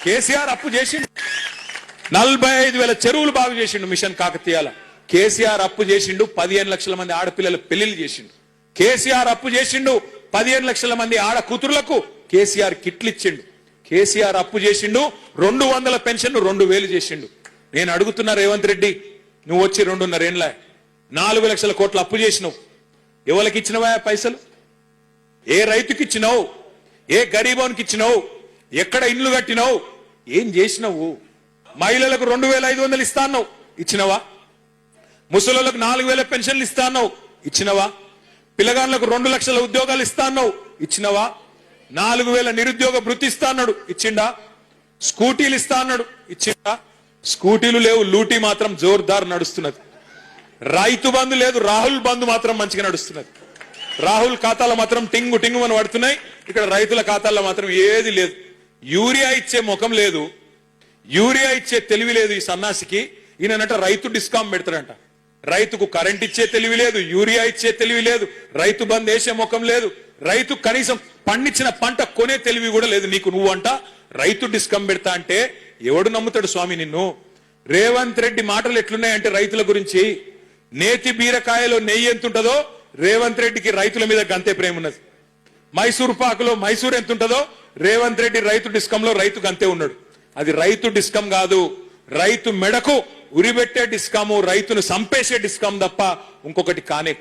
కేసీఆర్ అప్పు చేసిండు 45,000 చెరువులు బాగు చేసిండు మిషన్ కాకతీయాల. కేసీఆర్ అప్పు చేసిండు 15 లక్షల మంది ఆడపిల్లల పెళ్లిళ్ళు చేసిండు. కేసీఆర్ అప్పు చేసిండు 15 లక్షల మంది ఆడ కూతురులకు కేసీఆర్ కిట్లు ఇచ్చిండు. కేసీఆర్ అప్పు చేసిండు 200 పెన్షన్ 2,000 చేసిండు. నేను అడుగుతున్నా రేవంత్ రెడ్డి, నువ్వు వచ్చి 2.5 ఏళ్ల 4 లక్షల కోట్ల అప్పు చేసినావు. ఎవరికి ఇచ్చినవా పైసలు? ఏ రైతుకి ఇచ్చినావు? ఏ గరీబోనికి ఇచ్చినావు? ఎక్కడ ఇండ్లు కట్టినావు? ఏం చేసినావు? మహిళలకు 2,500 ఇస్తా అన్నావు, ఇచ్చినవా? ముసలులకు 4,000 పెన్షన్లు ఇస్తా అన్నావు, ఇచ్చినవా? పిల్లగాళ్ళకు 2 లక్షల ఉద్యోగాలు ఇస్తా అన్నావు, ఇచ్చినవా? 4,000 నిరుద్యోగ భృతి ఇస్తా అన్నాడు, ఇచ్చిండా? స్కూటీలు ఇస్తా అన్నాడు, ఇచ్చిండా? స్కూటీలు లేవు, లూటీ మాత్రం జోర్దార్ నడుస్తున్నది. రైతు బంధు లేదు, రాహుల్ బంధు మాత్రం మంచిగా నడుస్తున్నది. రాహుల్ ఖాతాలో మాత్రం టింగు టింగు అని పడుతున్నాయి, ఇక్కడ రైతుల ఖాతాల్లో మాత్రం ఏది లేదు. యూరియా ఇచ్చే ముఖం లేదు, యూరియా ఇచ్చే తెలివి లేదు ఈ సన్నాసికి. ఈయనంట రైతు డిస్కామ్ పెడతాడంట. రైతుకు కరెంట్ ఇచ్చే తెలివి లేదు, యూరియా ఇచ్చే తెలివి లేదు, రైతు బంద్ వేసే ముఖం లేదు, రైతు కనీసం పండించిన పంట కొనే తెలివి కూడా లేదు నీకు. నువ్వంట రైతు డిస్కామ్ పెడతా అంటే ఎవడు నమ్ముతాడు స్వామి నిన్ను? రేవంత్ రెడ్డి మాటలు ఎట్లున్నాయంటే రైతుల గురించి, నేతి బీరకాయలో నెయ్యి ఎంతుంటదో రేవంత్ రెడ్డికి రైతుల మీద గంతే ప్రేమ ఉన్నది. మైసూర్ పాకులో మైసూర్ ఎంత ఉంటుందో రేవంత్ రెడ్డి రైతు డిస్కమ్ లో రైతు గంతే ఉన్నాడు. అది రైతు డిస్కమ్ కాదు, రైతు మెడకు ఉరిబెట్టే డిస్కాము, రైతును సంపేసే డిస్కామ్ తప్ప ఇంకొకటి కానే